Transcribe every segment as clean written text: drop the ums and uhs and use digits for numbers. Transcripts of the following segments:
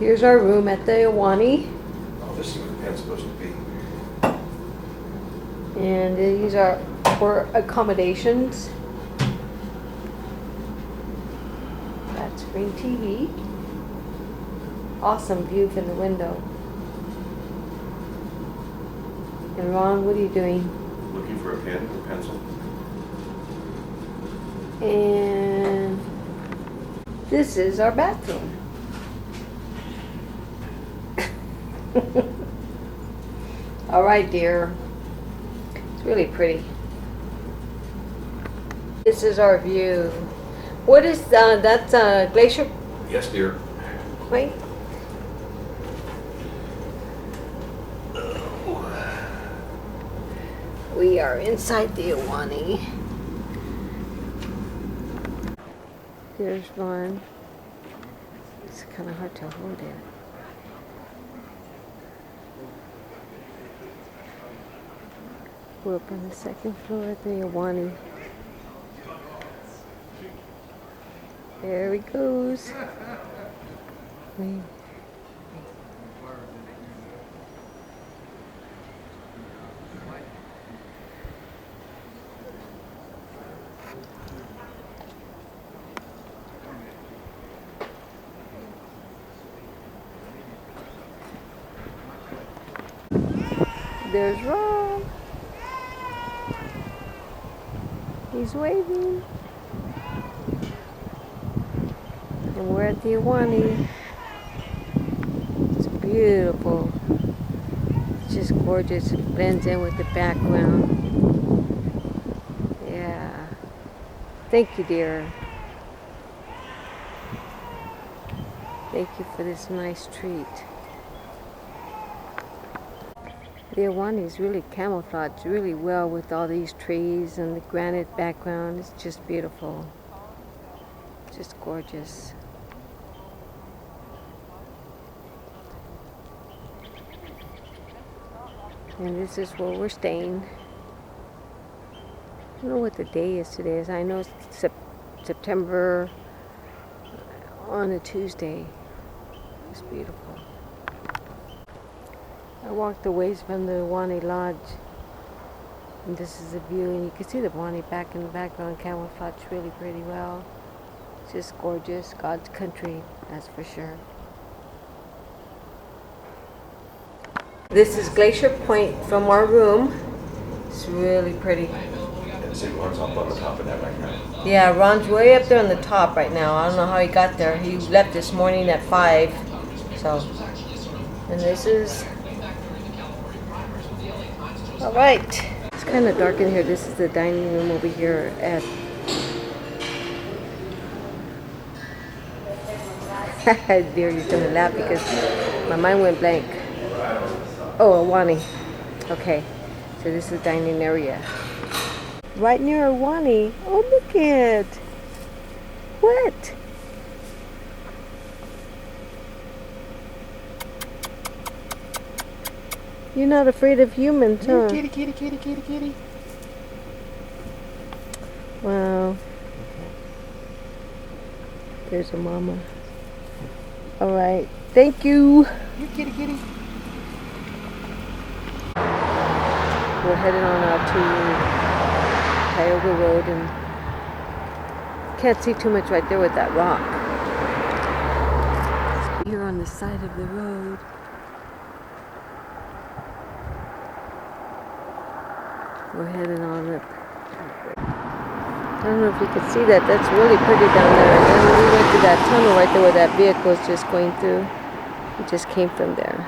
Here's our room at the Iwani. Oh, this is where the pen's supposed to be. And these are for accommodations. Flat screen TV. Awesome view from the window. And Ron, what are you doing? Looking for a pen or pencil. And this is our bathroom. All right, dear. It's really pretty. This is our view. What is that's Glacier Yes, dear. Point? We are inside the Iwani. There's one. It's kind of hard to hold it. We're up on the second floor at the Iwani. There he goes. There's Ron. He's waving. And we're at the Iwani. It's beautiful. It's just gorgeous. It blends in with the background. Yeah. Thank you, dear. Thank you for this nice treat. The Iwani is really camouflaged really well with all these trees and the granite background. It's just beautiful. Just gorgeous. And this is where we're staying. I don't know what the day is today. I know it's September on a Tuesday. It's beautiful. I walked a ways from the Iwani Lodge, and this is the view, and you can see the Iwani back in the background, camouflaged really pretty well. It's just gorgeous, God's country, that's for sure. This is Glacier Point from our room. It's really pretty. And see, Ron's up on the top of that right now. Yeah, Ron's way up there on the top right now. I don't know how he got there. He left this morning at 5. So, and this is... Alright. It's kind of dark in here. This is the dining room over here at... Dear, you're going to laugh because my mind went blank. Oh, Iwani. Okay. So this is the dining area. Right near Iwani. Oh, look at what? You're not afraid of humans, huh? Kitty, kitty, kitty, kitty, kitty. Wow. There's a mama. All right. Thank you. You kitty, kitty. We're headed on out to Tioga Road, and can't see too much right there with that rock. Here on the side of the road. We're heading on up. I don't know if you can see that. That's really pretty down there. And then we went through that tunnel right there where that vehicle is just going through. It just came from there.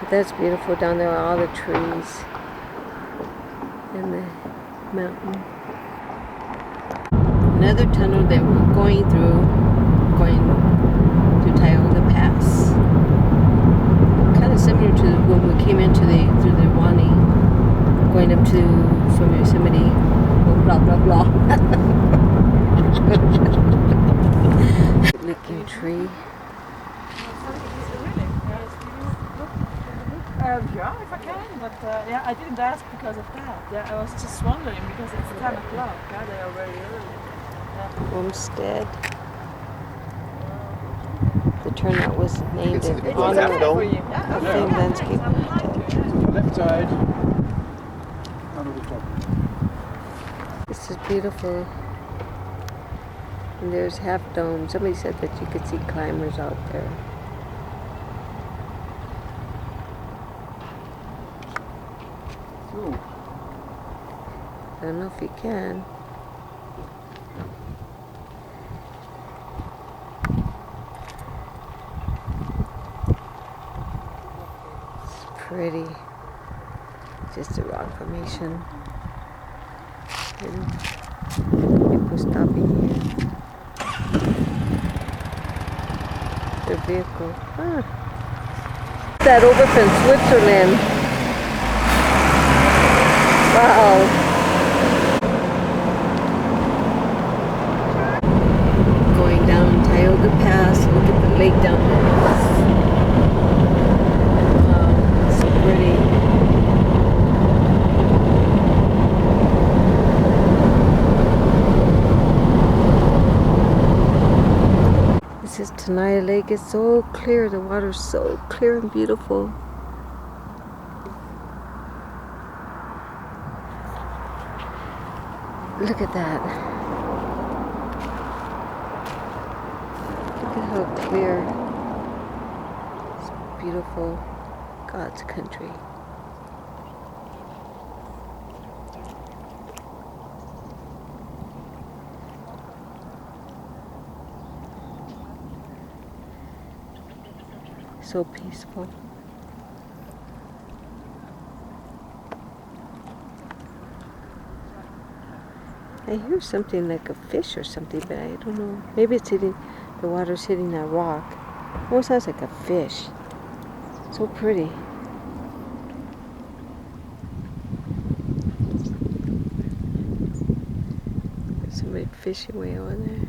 But that's beautiful down there, all the trees and the mountain. Another tunnel that we're going through, going to Tioga Pass. Kind of similar to when we came into through the Iwani, going up from Yosemite, blah blah blah. Good looking tree. Yeah, if I can, but yeah, I didn't ask because of that. Yeah, I was just wondering because it's 10 o'clock. Yeah, they are very early. Yeah. Homestead. The turnout was named It's in okay honor for of you. Yeah, the famed landscape architect. The left side. Out of the top. This is beautiful. And there's Half Dome. Somebody said that you could see climbers out there. So, I don't know if you can. It's pretty. Just a rock formation. And people stopping here. Their vehicle. Ah. That over from Switzerland. Wow. Going down Tioga Pass. Look at the lake down there. Wow, it's so pretty. This is Tenaya Lake. It's so clear. The water's so clear and beautiful. Look at that. Look at how clear. It's beautiful. God's country. So peaceful. I hear something like a fish or something, but I don't know. Maybe it's hitting, the water's hitting that rock. It almost sounds like a fish. So pretty. There's somebody fishing way over there.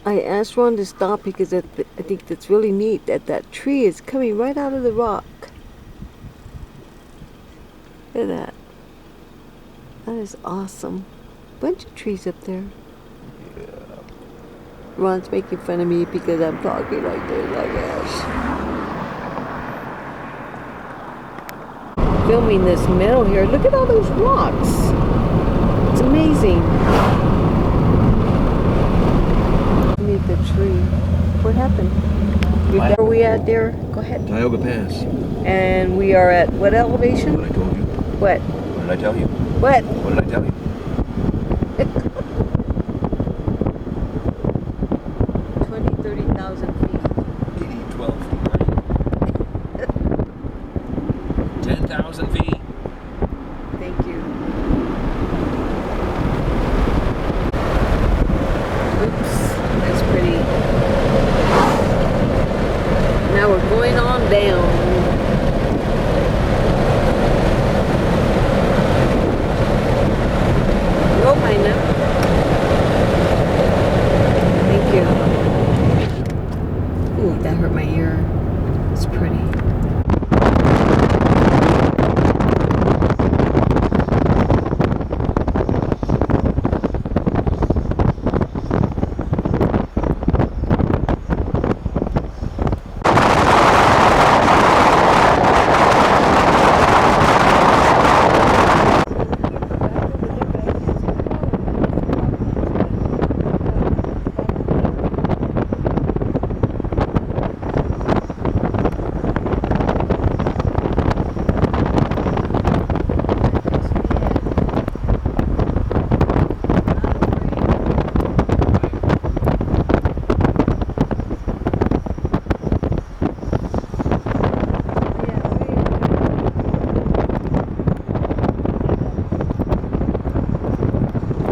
I asked Ron to stop because I think that's really neat that that tree is coming right out of the rock. Look at that. That is awesome. Bunch of trees up there. Yeah. Ron's making fun of me because I'm talking like this, I guess. Filming this meadow here. Look at all those rocks. It's amazing. Beneath the tree. What happened? Where are we at, dear? Go ahead. Tioga Pass. And we are at what elevation? What I told you. What? What did I tell you? What? What did I tell you? 20, 30,000 feet. 80, 12 feet. 10,000 feet. Thank you. Oops, that's pretty. Now we're going on down. Rope I know. Thank you. Ooh, that hurt my ear. It's pretty.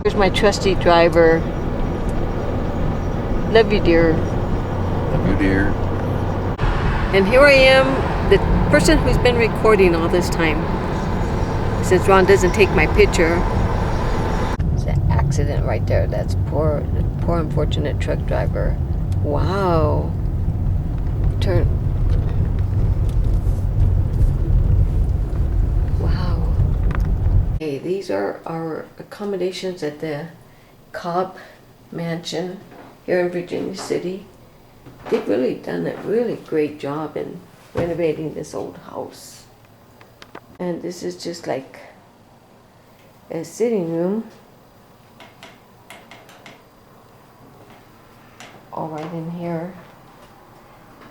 Here's my trusty driver. Love you, dear. Love you, dear. And here I am, the person who's been recording all this time. Since Ron doesn't take my picture. It's an accident right there. That's poor unfortunate truck driver. Wow. Turn. Wow. Hey, these are our accommodations at the Cobb Mansion here in Virginia City. they've really done a really great job in renovating this old house. And this is just like a sitting room. All right in here.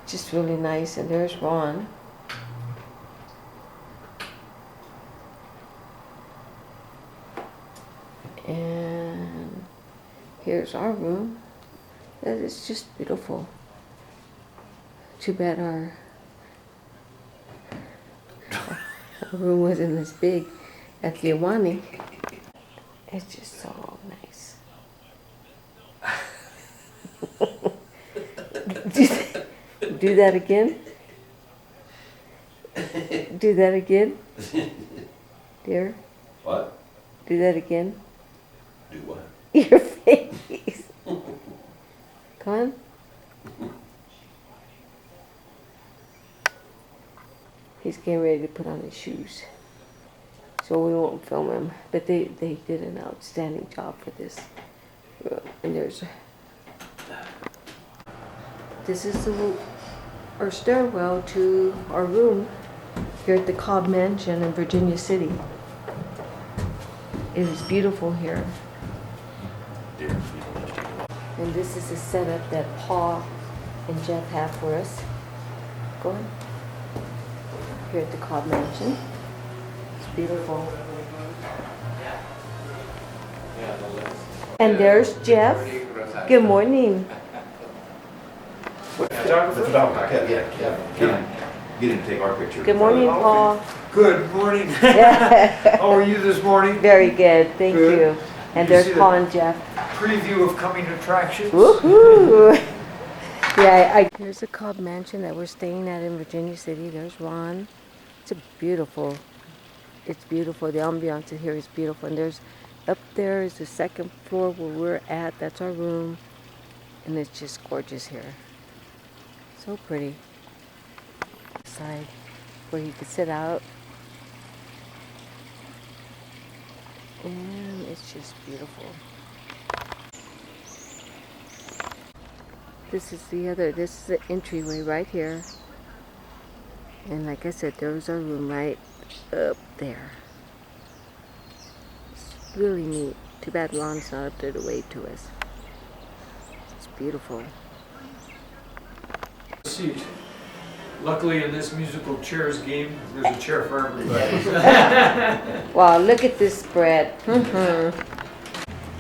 Just really nice. And there's Ron. And here's our room. That is just beautiful. Too bad our room wasn't as big as the Awani. It's just so nice. Do that again? Do that again? Dear? What? Do that again? Do what? Your face. Come on. He's getting ready to put on his shoes. So we won't film him. But they did an outstanding job for this room. And this is our stairwell to our room here at the Cobb Mansion in Virginia City. It is beautiful here. And this is the setup that Paul and Jeff have for us. Go ahead. Here at the Cobb Mansion. It's beautiful. And there's Jeff. Good morning. Yeah. Get him to take our picture. Good morning, Paul. Good morning. How are you this morning? Very good, thank Good. you. And You there's see Paul the- and Jeff. Preview of coming attractions. Woohoo! Yeah, here's the Cobb Mansion that we're staying at in Virginia City. There's Ron. It's beautiful. It's beautiful. The ambiance here is beautiful. And there's up there is the second floor where we're at. That's our room. And it's just gorgeous here. So pretty. Side where you could sit out. And it's just beautiful. This is the entryway right here. And like I said, there was our room right up there. It's really neat. Too bad Ron's not up there to wave to us. It's beautiful. Seat. Luckily, in this musical chairs game, there's a chair for everybody. Wow, look at this spread.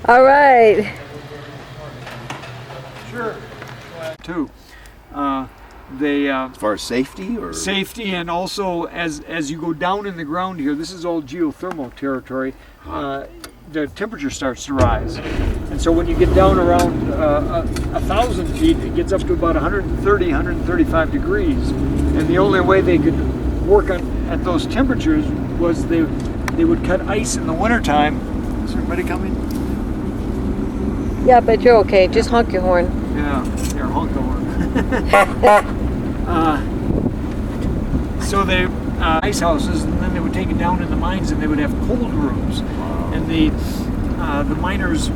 All right. Sure. Too. As far as safety or? Safety, and also as you go down in the ground here, this is all geothermal territory. The temperature starts to rise, and so when you get down around 1,000 feet, it gets up to about 130, 135 degrees. And the only way they could work at those temperatures was they would cut ice in the wintertime. Is everybody coming? Yeah, but you're okay. Just honk your horn. Yeah, they're honk the horn. So they ice houses, and then they would take it down in the mines, and they would have cold rooms, and the miners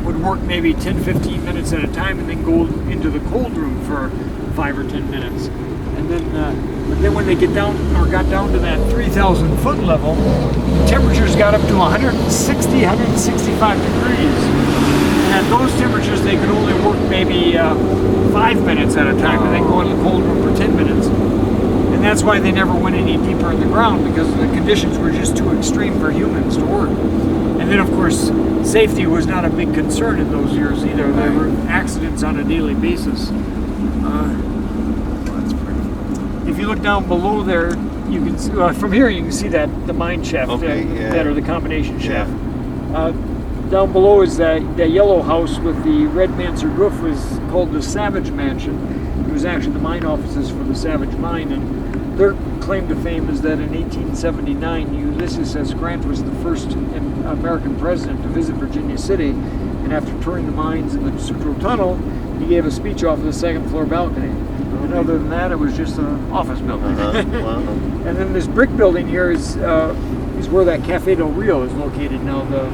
would work maybe 10-15 minutes at a time, and then go into the cold room for 5 or 10 minutes, and then but then when they got down to that 3,000 foot level, the temperatures got up to 160, 165 degrees. And at those temperatures, they could only work maybe 5 minutes at a time, and then go in the cold room for 10 minutes. And that's why they never went any deeper in the ground, because the conditions were just too extreme for humans to work. And then, of course, safety was not a big concern in those years either. There were accidents on a daily basis. That's pretty. If you look down below there, you can see, from here you can see that the mine shaft, that or the combination shaft. Down below is that yellow house with the red mansard roof, was called the Savage Mansion. It was actually the mine offices for the Savage Mine, and their claim to fame is that in 1879, Ulysses S. Grant was the first American president to visit Virginia City, and after touring the mines in the Sutro Tunnel, he gave a speech off of the second floor balcony. And other than that, it was just an office building. Wow. And then this brick building here is where that Cafe Del Rio is located now, the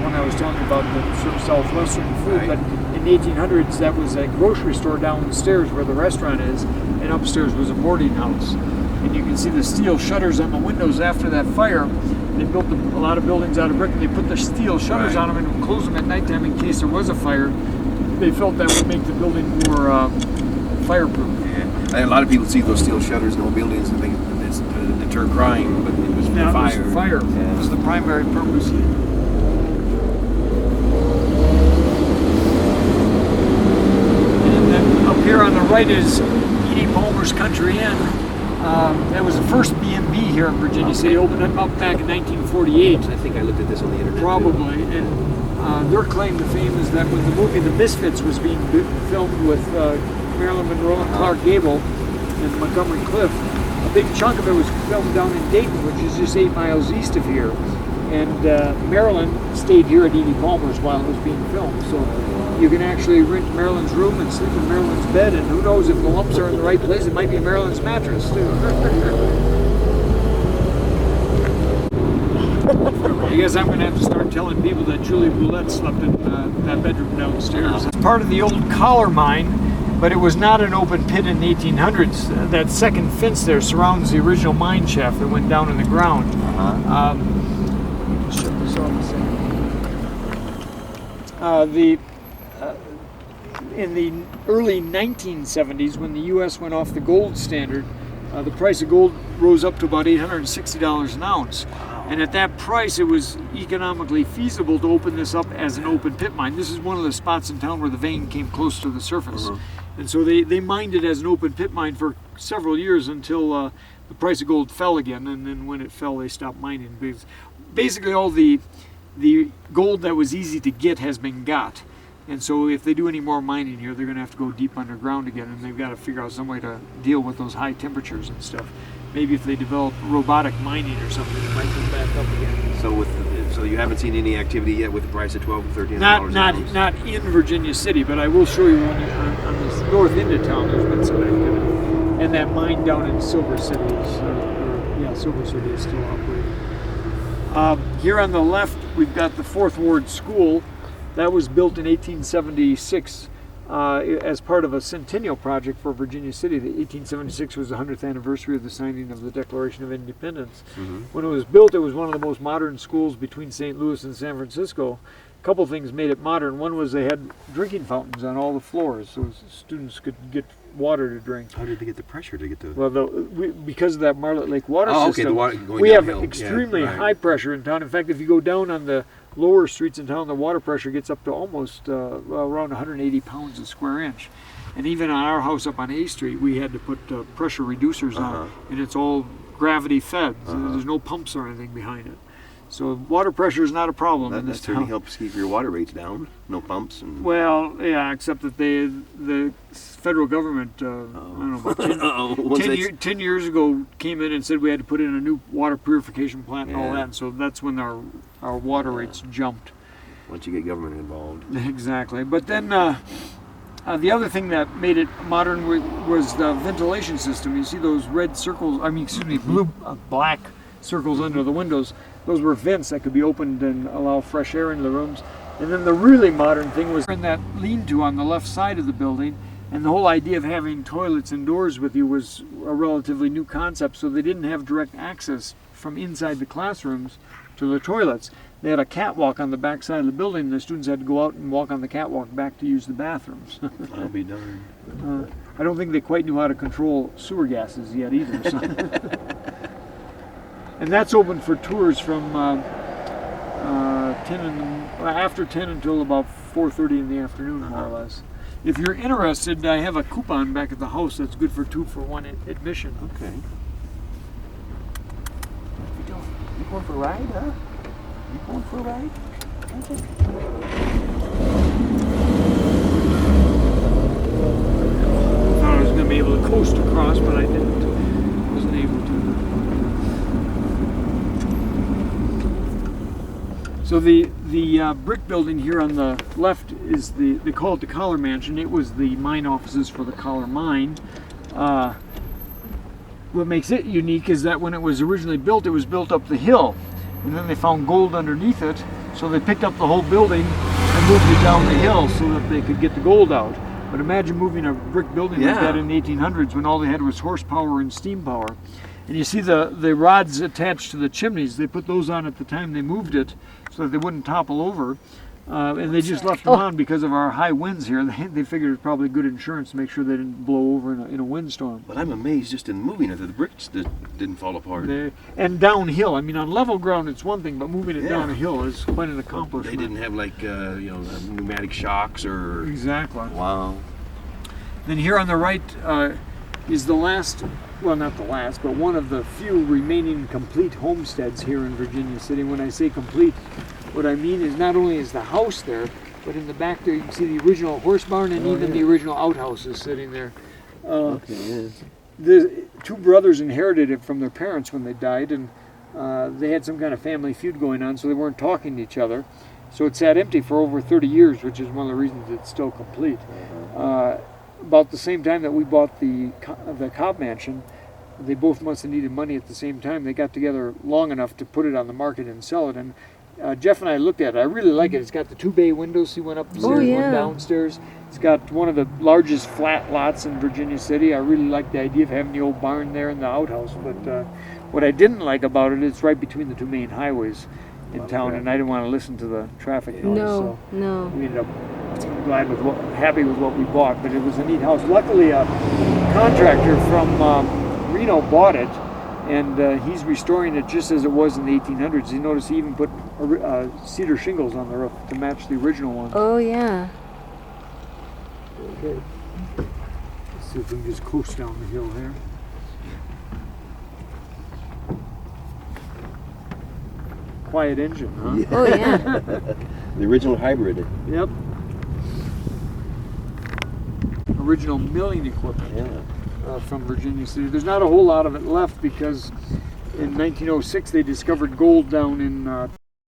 one I was talking about, the sort of southwestern food. Right. But in the 1800s, that was a grocery store downstairs where the restaurant is, and upstairs was a boarding house. And you can see the steel shutters on the windows after that fire. They built a lot of buildings out of brick, and they put the steel shutters on them and would close them at nighttime in case there was a fire. They felt that would make the building more fireproof. Yeah. A lot of people see those steel shutters in old buildings and think it's to deter crime, but it was for Now, fire. it was fire. Yeah. It was the primary purpose. And then up here on the right is E.D. Palmer's Country Inn. That was the first B&B here in Virginia City. Opened up back in 1948. I think I looked at this on the internet. Probably. And their claim to fame is that when the movie The Misfits was being filmed with Marilyn Monroe and Clark Gable and Montgomery Clift, a big chunk of it was filmed down in Dayton, which is just 8 miles east of here. And Marilyn stayed here at E.D. Palmer's while it was being filmed. So you can actually rent Marilyn's room and sleep in Marilyn's bed, and who knows if the lumps are in the right place, it might be Marilyn's mattress too. I guess I'm going to have to start telling people that Julie Boulette slept in that bedroom downstairs. It's part of the old collar mine, but it was not an open pit in the 1800s. That second fence there surrounds the original mine shaft that went down in the ground. Shut this off a second. In the early 1970s, when the U.S. went off the gold standard, the price of gold rose up to about $860 an ounce. And at that price, it was economically feasible to open this up as an open pit mine. This is one of the spots in town where the vein came close to the surface. And so they mined it as an open pit mine for several years until the price of gold fell again. And then when it fell, they stopped mining. Basically, all the gold that was easy to get has been got. And so if they do any more mining here, they're going to have to go deep underground again, and they've got to figure out some way to deal with those high temperatures and stuff. Maybe if they develop robotic mining or something, it might come back up again. So you haven't seen any activity yet with the price of $12 to $13 Not in Virginia City, but I will show you on the north end of town. There's been some activity, and that mine down in Silver City is Silver City is still operating. Here on the left, we've got the Fourth Ward School. That was built in 1876 as part of a centennial project for Virginia City. The 1876 was the 100th anniversary of the signing of the Declaration of Independence. When it was built, it was one of the most modern schools between St. Louis and San Francisco. A couple things made it modern. One was they had drinking fountains on all the floors, so students could get water to drink. How did they get the pressure to get the... Well, because of that Marlet Lake water system, the water going we have downhill. extremely high pressure in town. In fact, if you go down on the lower streets in town, the water pressure gets up to almost around 180 pounds a square inch. And even on our house up on A Street, we had to put pressure reducers on, and it's all gravity fed. So there's no pumps or anything behind it. So water pressure is not a problem in this That certainly town. helps keep your water rates down. No pumps. And... Well, yeah, except that the federal government, I don't know, about 10 years ago came in and said we had to put in a new water purification plant and all that. And so that's when our water rates jumped. Once you get government involved. Exactly. But then the other thing that made it modern was the ventilation system. You see those red circles, black circles under the windows. Those were vents that could be opened and allow fresh air into the rooms. And then the really modern thing was in that lean-to on the left side of the building. And the whole idea of having toilets indoors with you was a relatively new concept, so they didn't have direct access from inside the classrooms to the toilets. They had a catwalk on the back side of the building, and the students had to go out and walk on the catwalk back to use the bathrooms. I'll be darned. I don't think they quite knew how to control sewer gases yet either. So. And that's open for tours from after 10 until about 4:30 in the afternoon, more or less. If you're interested, I have a coupon back at the house that's good for 2-for-1 admission. Okay. You going for a ride, huh? You going for a ride? Okay. I thought I was going to be able to coast across, but I didn't. Wasn't able to. So the brick building here on the left is they call it the Collar Mansion. It was the mine offices for the Collar Mine. What makes it unique is that when it was originally built, it was built up the hill, and then they found gold underneath it, so they picked up the whole building and moved it down the hill so that they could get the gold out. But imagine moving a brick building like that in the 1800s when all they had was horsepower and steam power. And you see the rods attached to the chimneys, they put those on at the time they moved it so that they wouldn't topple over. And they just left them on because of our high winds here. They figured it was probably good insurance to make sure they didn't blow over in a windstorm. But I'm amazed just in moving it that the bricks didn't fall apart. And downhill. I mean, on level ground it's one thing, but moving it down a hill is quite an accomplishment. They didn't have like pneumatic shocks or. Exactly. Wow. Then here on the right is the last, well, not the last, but one of the few remaining complete homesteads here in Virginia City. When I say complete, what I mean is not only is the house there, but in the back there you can see the original horse barn and even the original outhouses sitting there. The two brothers inherited it from their parents when they died, and they had some kind of family feud going on, so they weren't talking to each other. So it sat empty for over 30 years, which is one of the reasons it's still complete. About the same time that we bought the Cobb Mansion, they both must have needed money at the same time. They got together long enough to put it on the market and sell it. And Jeff and I looked at it. I really like it. It's got the 2 bay windows. He went upstairs, one downstairs. It's got one of the largest flat lots in Virginia City. I really like the idea of having the old barn there and the outhouse. But what I didn't like about it, it's right between the 2 main highways in town, and I didn't want to listen to the traffic noise. So we ended up happy with what we bought. But it was a neat house. Luckily, a contractor from Reno bought it, and he's restoring it just as it was in the 1800s. You notice he even put cedar shingles on the roof to match the original one. Oh, yeah. Okay. Let's see if we can just coast down the hill here. Quiet engine, huh? Oh, yeah. The original hybrid. Yep. Original milling equipment from Virginia City. There's not a whole lot of it left because in 1906 they discovered gold down in